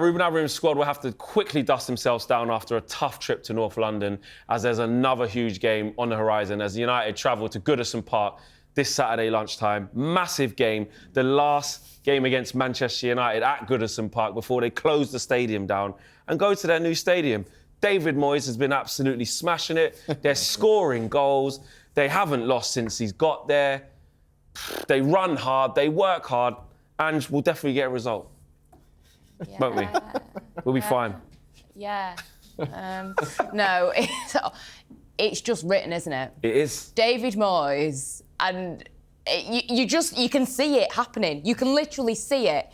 Ruben Amorim's squad will have to quickly dust themselves down after a tough trip to North London, as there's another huge game on the horizon as United travel to Goodison Park this Saturday lunchtime. Massive game. The last game against Manchester United at Goodison Park before they close the stadium down and go to their new stadium. David Moyes has been absolutely smashing it. They're scoring goals. They haven't lost since he's got there. They run hard, they work hard, and we'll definitely get a result. Yeah. Won't we? We'll be fine. Yeah. No, it's just written, isn't it? It is. David Moyes, and you can see it happening. You can literally see it.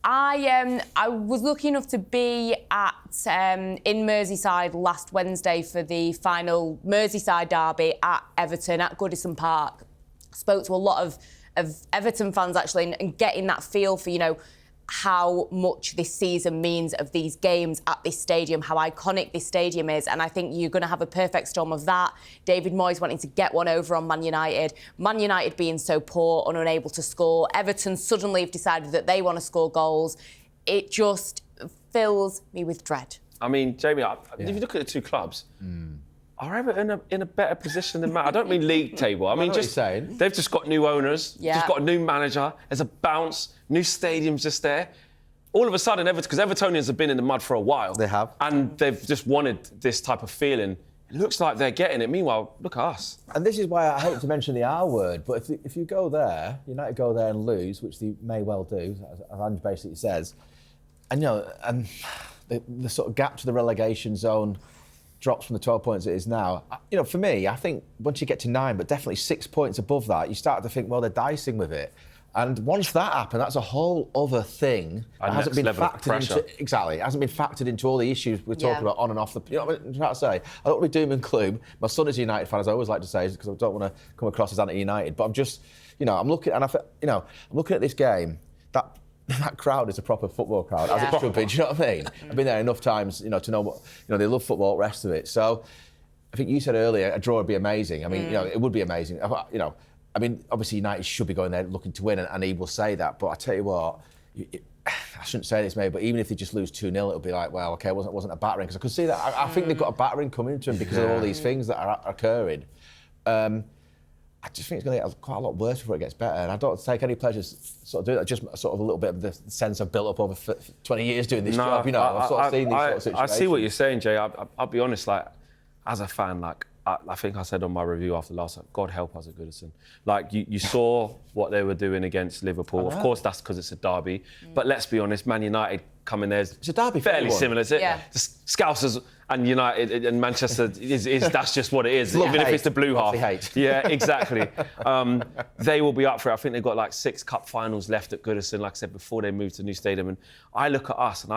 I was lucky enough to be in Merseyside last Wednesday for the final Merseyside derby at Everton at Goodison Park. Spoke to a lot of Everton fans actually, and getting that feel for, you know, how much this season means of these games at this stadium, how iconic this stadium is. And I think you're going to have a perfect storm of that. David Moyes wanting to get one over on Man United. Man United being so poor and unable to score. Everton suddenly have decided that they want to score goals. It just fills me with dread. I mean, Jamie, if you look at the two clubs, are Everton in a better position than Man? I don't mean league table. I mean, they've just got new owners, just got a new manager. There's a bounce, new stadiums just there. All of a sudden, because Evertonians have been in the mud for a while. They have. And they've just wanted this type of feeling. It looks like they're getting it. Meanwhile, look at us. And this is why I hate to mention the R word, but if you go there, United go there and lose, which they may well do, as Ange basically says, and, you know, and the sort of gap to the relegation zone drops from the 12 points it is now. You know, for me, I think once you get to 9, but definitely 6 points above that, you start to think, well, they're dicing with it. And once that happened, that's a whole other thing that hasn't been factored into. Exactly, it hasn't been factored into all the issues we're talking about on and off the. You know what I'm trying to say? I don't want to be doom and gloom. My son is a United fan, as I always like to say, because I don't want to come across as anti-United. But I'm just, you know, I'm looking at this game. That crowd is a proper football crowd, as it should be. Do you know what I mean? I've been there enough times, you know, to know what, you know, they love football, the rest of it. So, I think you said earlier, a draw would be amazing. I mean, you know, it would be amazing. You know, I mean, obviously United should be going there looking to win, and he will say that. But I tell you what, I shouldn't say this, mate, but even if they just lose 2-0, it'll be like, well, okay, it wasn't a battering, because I could see that. I think they've got a battering coming to them because of all these things that are occurring. I just think it's going to get quite a lot worse before it gets better, and I don't take any pleasure sort of doing that. Just sort of a little bit of the sense I've built up over 20 years doing this job. You know, I've sort of seen these sort of situations. I see what you're saying, Jay. I'll be honest, like, as a fan, like, I think I said on my review after last night, God help us at Goodison. Like, you saw what they were doing against Liverpool. Of course, that's because it's a derby. But let's be honest, Man United coming there is it's a derby fairly similar, is it? Yeah. The Scousers and United and Manchester, that's just what it is, even if it's the blue half. Hate. Yeah, exactly. They will be up for it. I think they've got like 6 cup finals left at Goodison, like I said, before they move to the new stadium. And I look at us and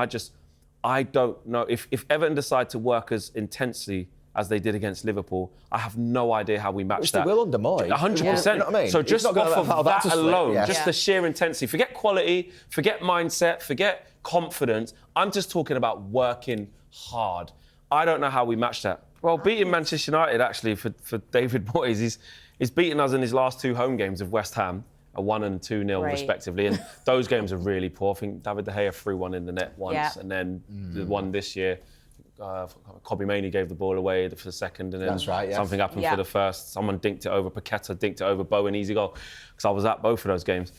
I don't know, if Everton decide to work as intensely as they did against Liverpool, I have no idea how we match that. They will under Moyes. 100%. You know what I mean? So just off of that alone, just the Yeah. sheer intensity, forget quality, forget mindset, forget confidence. I'm just talking about working hard. I don't know how we match that. Well, beating Manchester United, actually, for David Moyes, he's beaten us in his last 2 home games of West Ham, a 1 and 2-0 respectively. And those games are really poor. I think David De Gea threw one in the net once, and then the one this year, Kobbie Mainoo gave the ball away for the second, and then something happened for the first. Someone dinked it over, Paqueta dinked it over Bowen, easy goal, because I was at both of those games.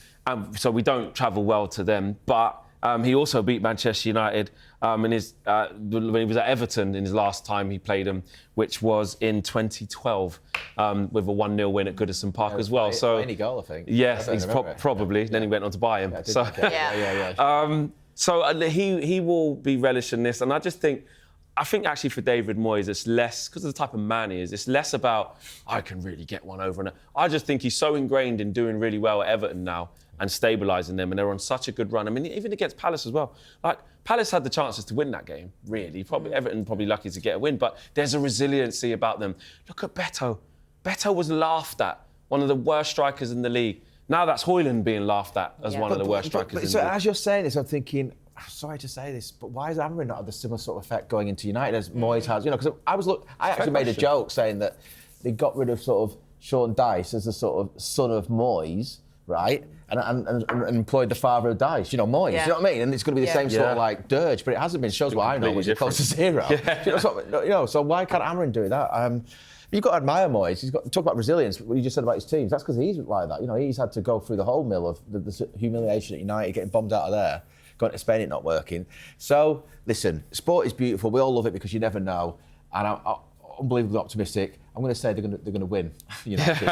So we don't travel well to them, but he also beat Manchester United when he was at Everton in his last time he played them, which was in 2012, with a 1-0 win at Goodison Park as well. So any goal, I think. Yes, he's probably. Then he went on to buy him. So he will be relishing this, and I think actually for David Moyes, it's less, because of the type of man he is, it's less about, I can really get one over. And I just think he's so ingrained in doing really well at Everton now and stabilising them, and they're on such a good run. I mean, even against Palace as well. Like, Palace had the chances to win that game, really. Everton probably lucky to get a win, but there's a resiliency about them. Look at Beto. Beto was laughed at, one of the worst strikers in the league. Now that's Højlund being laughed at as one of the worst strikers in the league. So as you're saying this, I'm thinking, sorry to say this, but why has Amorim not had the similar sort of effect going into United as Moyes has? You know, because I actually made a joke saying that they got rid of sort of Sean Dyche as the sort of son of Moyes, right? And employed the father of dice, Moyes. Yeah. You know what I mean? And it's going to be the same sort of like dirge, but it hasn't been. Shows what I know, which is close to zero. So why can't Amarin do that? You've got to admire Moyes. He's got to talk about resilience. What you just said about his teams. That's because he's like that. He's had to go through the whole mill of the humiliation at United, getting bombed out of there, going to Spain, it not working. So listen, sport is beautiful. We all love it because you never know. And I'm unbelievably optimistic. I'm going to say they're going to win. United.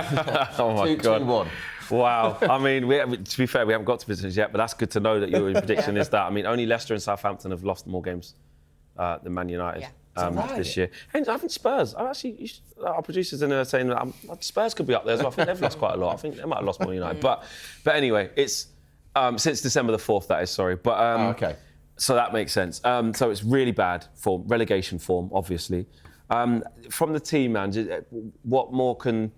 Oh my God. 2-1. Wow. I mean, to be fair, we haven't got to business yet, but that's good to know that your prediction is that. I mean, only Leicester and Southampton have lost more games than Man United. This year. And I think Spurs, our producers in there saying that Spurs could be up there as well. I think they've lost quite a lot. I think they might have lost more than United. But anyway, it's since December the 4th, that is, sorry. But okay. So that makes sense. So it's really bad form, relegation form, obviously. From the team, man, what more can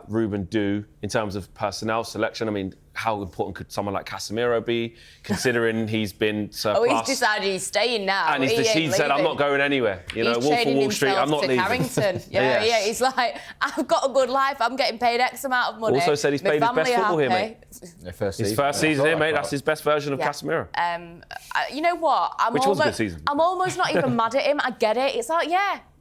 Ruben do in terms of personnel selection? I mean, how important could someone like Casemiro be, considering he's been surplus? Oh, he's decided he's staying now. And he said, I'm not going anywhere. He's Wolf of trading Wall Street, I'm not himself to leaving. Carrington. Yeah. He's like, I've got a good life. I'm getting paid X amount of money. Also said he's played his best football here, mate. His first season here, mate. That's his best version of Casemiro. You know what? Which was a good season. I'm almost not even mad at him. I get it. It's like,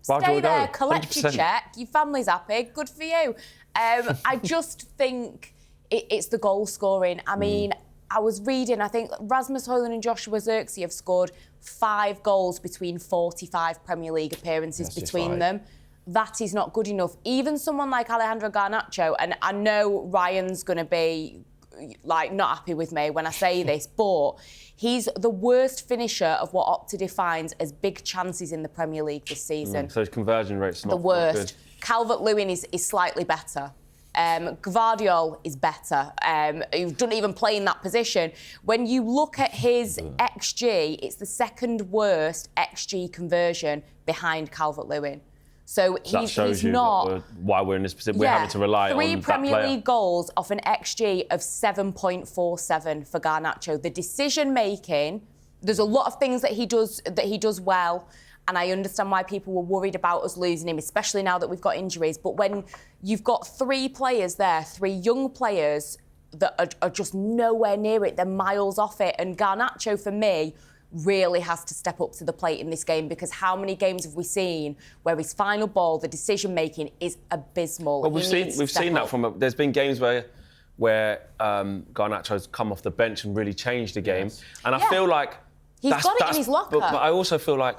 stay there, collect your check. Your family's happy. Good for you. I just think it's the goal scoring. I mean, I was reading, I think Rasmus Højlund and Joshua Zirkzee have scored 5 goals between 45 Premier League appearances between them. That is not good enough. Even someone like Alejandro Garnacho, and I know Ryan's going to be like not happy with me when I say this, but he's the worst finisher of what Opta defines as big chances in the Premier League this season. So his conversion rate's not the worst. Not good. Calvert-Lewin is slightly better. Gradual is better. He doesn't even play in that position. When you look at his XG, it's the second worst XG conversion behind Calvert-Lewin. So he's not. Why we're in this position. We're having to rely on that player. 3 Premier League goals off an XG of 7.47 for Garnacho. The decision making, there's a lot of things that he does well. And I understand why people were worried about us losing him, especially now that we've got injuries. But when you've got 3 players there, 3 young players that are just nowhere near it, they're miles off it. And Garnacho, for me, really has to step up to the plate in this game, because how many games have we seen where his final ball, the decision-making is abysmal? Well, we've seen that from... There's been games where Garnacho's come off the bench and really changed the game. Yes. And I feel like... He's got it in his locker. But I also feel like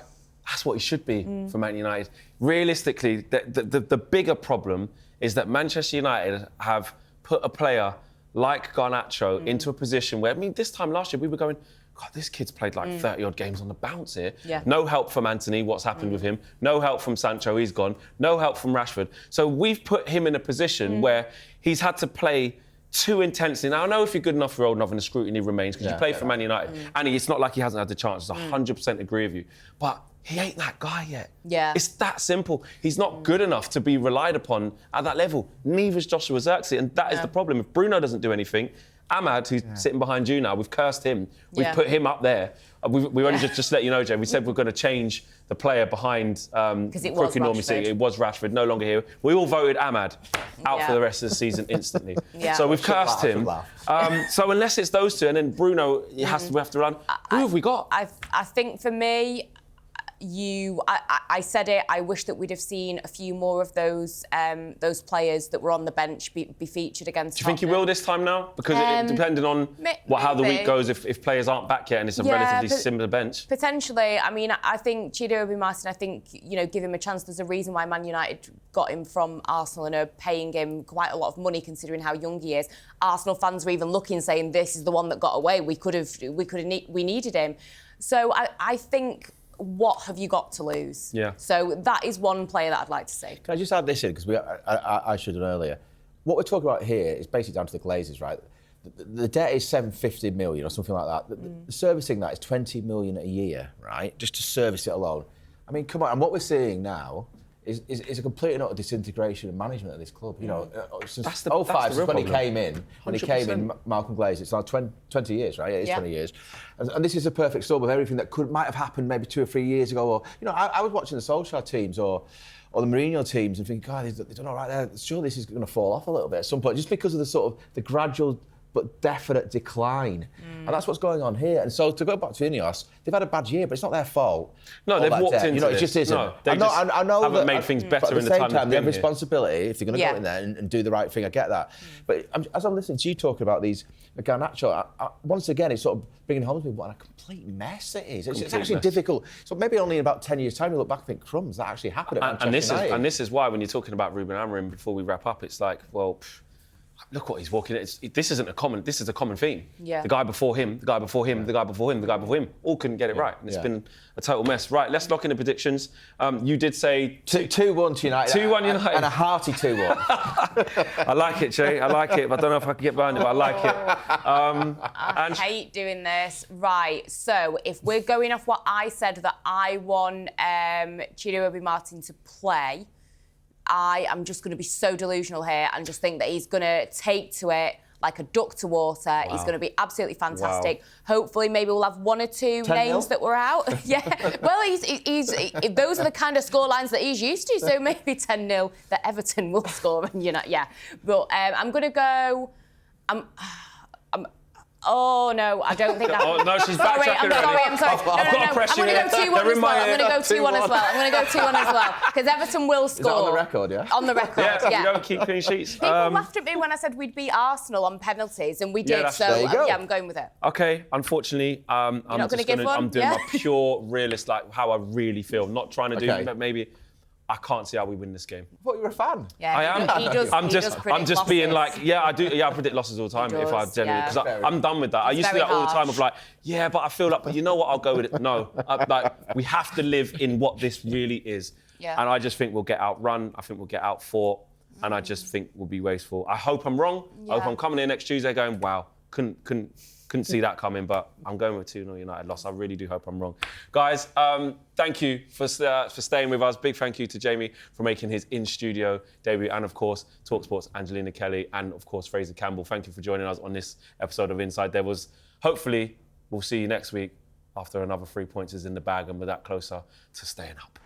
that's what he should be for Man United. Realistically, the bigger problem is that Manchester United have put a player like Garnacho into a position where, I mean, this time last year we were going, God, this kid's played like 30-odd games on the bounce here. Yeah. No help from Anthony, what's happened with him. No help from Sancho, he's gone. No help from Rashford. So we've put him in a position where he's had to play too intensely. Now, I know if you're good enough for old enough and the scrutiny remains, because you play for Man United, and it's not like he hasn't had the chances. 100% agree with you. But he ain't that guy yet. Yeah. It's that simple. He's not good enough to be relied upon at that level. Neither's Joshua Zirkzee, and that is the problem. If Bruno doesn't do anything, Ahmad, who's sitting behind you now, we've cursed him. We've put him up there. We only just let you know, Jay, we said we're going to change the player behind Crookie Normie. It was Rashford, no longer here. We all voted Ahmad out for the rest of the season instantly. So we've cursed him. So unless it's those two, and then Bruno, we have to run. Who have we got? I think for me, I said it. I wish that we'd have seen a few more of those players that were on the bench be featured against. Do you think he will this time now? Because depending on how the week goes, if players aren't back yet and it's a relatively similar bench. Potentially. I mean, I think Chido Obi-Martin, I think, give him a chance. There's a reason why Man United got him from Arsenal and are paying him quite a lot of money considering how young he is. Arsenal fans were even looking, saying this is the one that got away. We needed him. So I think. What have you got to lose? Yeah. So that is one player that I'd like to see. Can I just add this in, because I should have earlier. What we're talking about here is basically down to the Glazers, right? The debt is 750 million or something like that. The servicing that is 20 million a year, right? Just to service it alone. I mean, come on. And what we're seeing now is a complete and utter disintegration of management of this club. You know, since That's the 05, real when he problem. came in, Malcolm Glazers, it's now 20 years, right? It is 20 years. And this is a perfect storm of everything that might have happened maybe 2 or 3 years ago. Or, you know, I was watching the Solskjaer teams or the Mourinho teams and thinking, God, they've done all right there. Sure, this is going to fall off a little bit at some point, just because of the sort of the gradual but definite decline. And that's what's going on here. And so to go back to Ineos, they've had a bad year, but it's not their fault. No, they've walked into You know, it this. just isn't. No, they I know haven't that, made things better but at in the the same time time, they've they have been here. responsibility if they're going to go in there and do the right thing. I get that. But as I'm listening to you talking about these Garnacho, once again, it's sort of bringing home to me what a complete mess it is. It's actually mess. difficult. So maybe only in about 10 years' time, you look back and think, crumbs, that actually happened at Manchester United. And this is why when you're talking about Ruben Amorim, before we wrap up, it's like, well, look what he's walking. This is a common theme. Yeah. The guy before him, the guy before him, the guy before him, the guy before him, all couldn't get it right. And it's been a total mess. Right, let's lock in the predictions. You did say 2-1 to United. 2-1 United. And a hearty 2-1. I like it, Jay. I like it. But I don't know if I can get behind it, but I like it. I hate doing this. Right, so if we're going off what I said that I want Chiro Obi Martin to play, I am just going to be so delusional here and just think that he's going to take to it like a duck to water. Wow. He's going to be absolutely fantastic. Wow. Hopefully, maybe we'll have 1 or 2 names that were out. Yeah. Well, he's those are the kind of scorelines that he's used to. So maybe 10-0 that Everton will score. And But I'm going to go. Oh no, I don't think that. Oh no, she's backtracking already. I'm sorry. I've got pressure. I'm going to go 2-1 as well. I'm going to go 2-1 as well. I'm going to go 2-1 as well because Everton will score. Is that on the record? Yeah. On the record. Yeah. You don't keep clean sheets. People laughed at me when I said we'd beat Arsenal on penalties, and we did. Yeah, So there you go. I'm going with it. Okay, unfortunately, I'm doing my pure realist, like how I really feel. Not trying to do, but maybe I can't see how we win this game. I thought you were a fan. Yeah, I am. He does, I'm just being losses. like, I do. Yeah, I predict losses all the time if I generally, because I'm done with that. I used to do that all the time of like, but I feel like, but you know what? I'll go with it. No, like we have to live in what this really is. Yeah. And I just think we'll get outrun. I think we'll get outfought, and I just think we'll be wasteful. I hope I'm wrong. I hope I'm coming in next Tuesday going, wow, couldn't see that coming, but I'm going with 2-0 United loss. I really do hope I'm wrong. Guys, thank you for staying with us. Big thank you to Jamie for making his in-studio debut, and of course, talkSPORT's Angelina Kelly, and of course, Fraser Campbell. Thank you for joining us on this episode of Inside. Hopefully, we'll see you next week after another 3 points is in the bag and we're that closer to staying up.